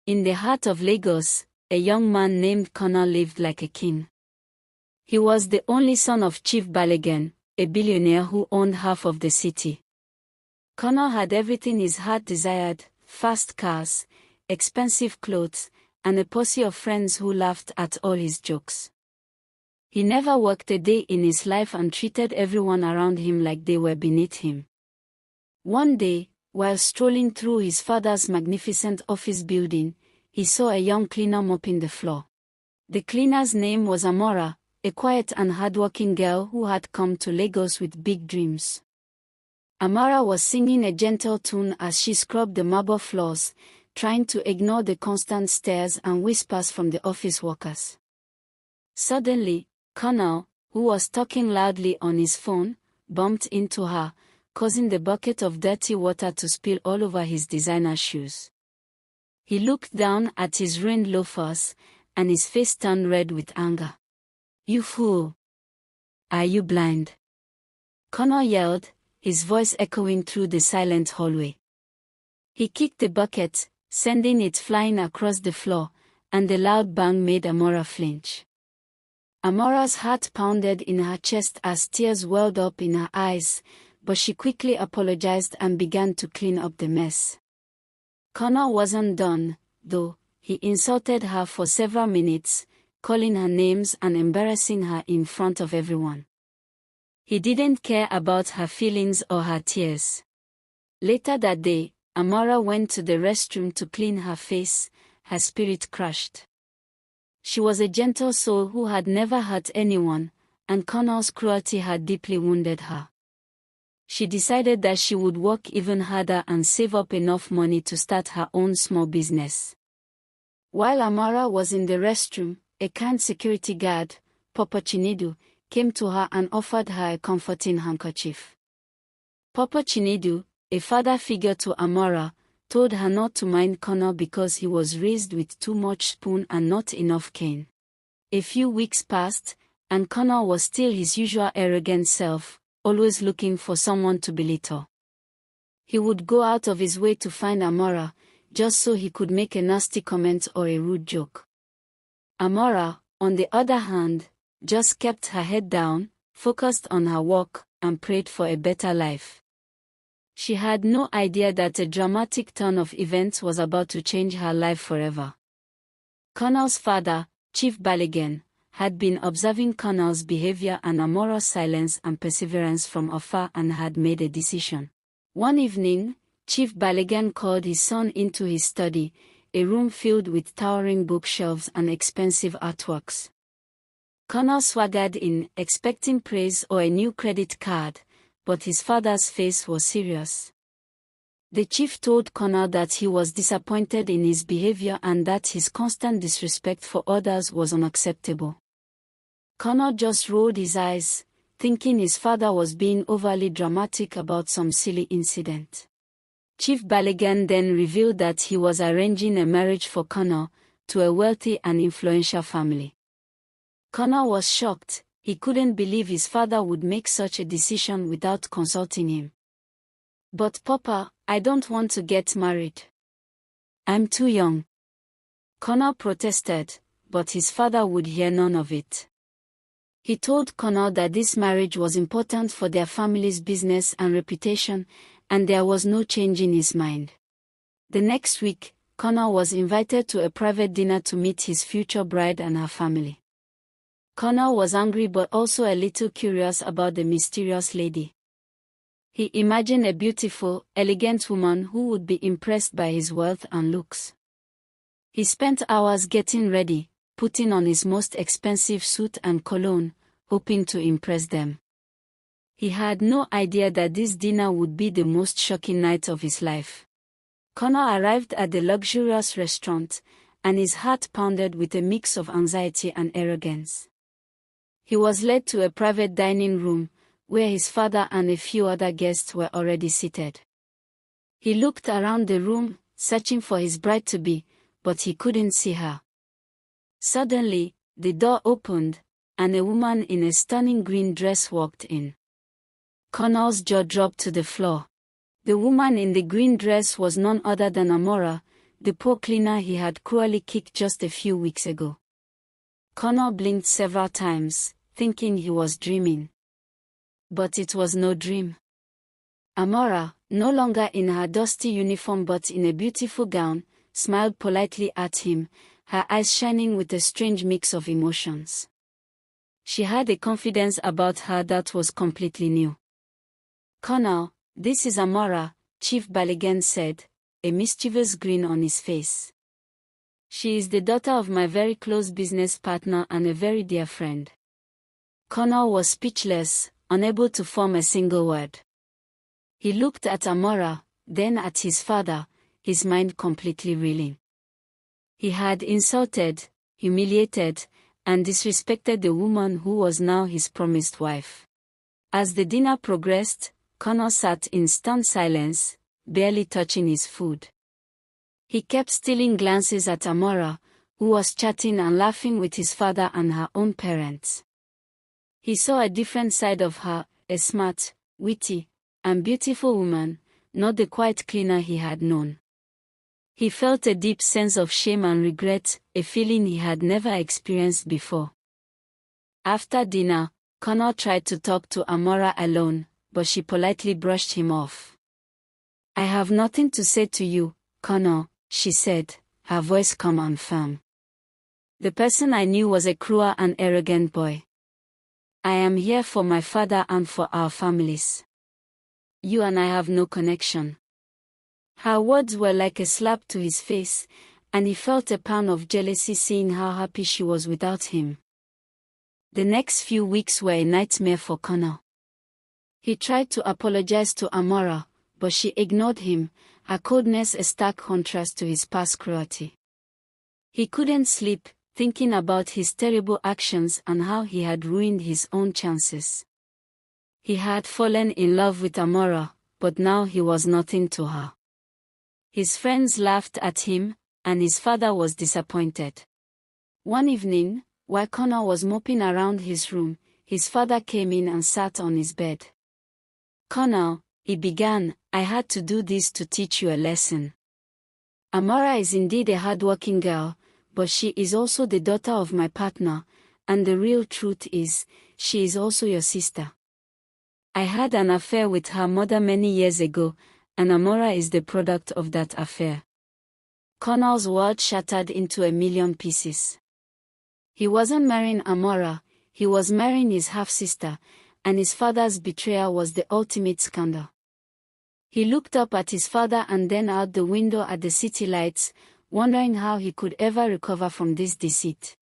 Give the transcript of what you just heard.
In the heart of Lagos, a young man named Kunle lived like a king. He was the only son of Chief Balogun, a billionaire who owned half of the city. Kunle had everything his heart desired: fast cars, expensive clothes, and a posse of friends who laughed at all his jokes. He never worked a day in his life and treated everyone around him like they were beneath him. One day, while strolling through his father's magnificent office building, he saw a young cleaner mopping the floor. The cleaner's name was Amora, a quiet and hardworking girl who had come to Lagos with big dreams. Amara was singing a gentle tune as she scrubbed the marble floors, trying to ignore the constant stares and whispers from the office workers. Suddenly, Kunle, who was talking loudly on his phone, bumped into her, causing the bucket of dirty water to spill all over his designer shoes. He looked down at his ruined loafers, and his face turned red with anger. "You fool! Are you blind?" Kunle yelled, his voice echoing through the silent hallway. He kicked the bucket, sending it flying across the floor, and the loud bang made Amora flinch. Amora's heart pounded in her chest as tears welled up in her eyes, but she quickly apologized and began to clean up the mess. Kunle wasn't done, though. He insulted her for several minutes, calling her names and embarrassing her in front of everyone. He didn't care about her feelings or her tears. Later that day, Amara went to the restroom to clean her face, her spirit crushed. She was a gentle soul who had never hurt anyone, and Kunle's cruelty had deeply wounded her. She decided that she would work even harder and save up enough money to start her own small business. While Amara was in the restroom, a kind security guard, Papa Chinedu, came to her and offered her a comforting handkerchief. Papa Chinedu, a father figure to Amara, told her not to mind Kunle because he was raised with too much spoon and not enough cane. A few weeks passed, and Kunle was still his usual arrogant self, always looking for someone to belittle. He would go out of his way to find Amara, just so he could make a nasty comment or a rude joke. Amora, on the other hand, just kept her head down, focused on her work, and prayed for a better life. She had no idea that a dramatic turn of events was about to change her life forever. Kunle's father, Chief Balogun, had been observing Kunle's behavior and Amora's silence and perseverance from afar and had made a decision. One evening, Chief Balogun called his son into his study, a room filled with towering bookshelves and expensive artworks. Kunle swaggered in, expecting praise or a new credit card, but his father's face was serious. The chief told Kunle that he was disappointed in his behavior and that his constant disrespect for others was unacceptable. Kunle just rolled his eyes, thinking his father was being overly dramatic about some silly incident. Chief Balogun then revealed that he was arranging a marriage for Kunle to a wealthy and influential family. Kunle was shocked. He couldn't believe his father would make such a decision without consulting him. "But Papa, I don't want to get married. I'm too young." Kunle protested, but his father would hear none of it. He told Kunle that this marriage was important for their family's business and reputation, and there was no changing his mind. The next week, Kunle was invited to a private dinner to meet his future bride and her family. Kunle was angry but also a little curious about the mysterious lady. He imagined a beautiful, elegant woman who would be impressed by his wealth and looks. He spent hours getting ready, putting on his most expensive suit and cologne, hoping to impress them. He had no idea that this dinner would be the most shocking night of his life. Kunle arrived at the luxurious restaurant, and his heart pounded with a mix of anxiety and arrogance. He was led to a private dining room, where his father and a few other guests were already seated. He looked around the room, searching for his bride-to-be, but he couldn't see her. Suddenly, the door opened, and a woman in a stunning green dress walked in. Kunle's jaw dropped to the floor. The woman in the green dress was none other than Amora, the poor cleaner he had cruelly kicked just a few weeks ago. Connor blinked several times, thinking he was dreaming. But it was no dream. Amora, no longer in her dusty uniform but in a beautiful gown, smiled politely at him, her eyes shining with a strange mix of emotions. She had a confidence about her that was completely new. "Connor, this is Amora," Chief Baligan said, a mischievous grin on his face. "She is the daughter of my very close business partner and a very dear friend." Connor was speechless, unable to form a single word. He looked at Amora, then at his father, his mind completely reeling. He had insulted, humiliated, and disrespected the woman who was now his promised wife. As the dinner progressed, Connor sat in stunned silence, barely touching his food. He kept stealing glances at Amora, who was chatting and laughing with his father and her own parents. He saw a different side of her, a smart, witty, and beautiful woman, not the quiet cleaner he had known. He felt a deep sense of shame and regret, a feeling he had never experienced before. After dinner, Connor tried to talk to Amora alone, but she politely brushed him off. "I have nothing to say to you, Connor," she said, her voice calm and firm. "The person I knew was a cruel and arrogant boy. I am here for my father and for our families. You and I have no connection." Her words were like a slap to his face, and he felt a pound of jealousy seeing how happy she was without him. The next few weeks were a nightmare for Connor. He tried to apologize to Amora, but she ignored him, her coldness a stark contrast to his past cruelty. He couldn't sleep, thinking about his terrible actions and how he had ruined his own chances. He had fallen in love with Amora, but now he was nothing to her. His friends laughed at him, and his father was disappointed. One evening, while Connor was moping around his room, his father came in and sat on his bed. "Connor," he began, "I had to do this to teach you a lesson. Amara is indeed a hardworking girl, but she is also the daughter of my partner, and the real truth is, she is also your sister. I had an affair with her mother many years ago, and Amora is the product of that affair." Connor's world shattered into a million pieces. He wasn't marrying Amora, he was marrying his half-sister, and his father's betrayal was the ultimate scandal. He looked up at his father and then out the window at the city lights, wondering how he could ever recover from this deceit.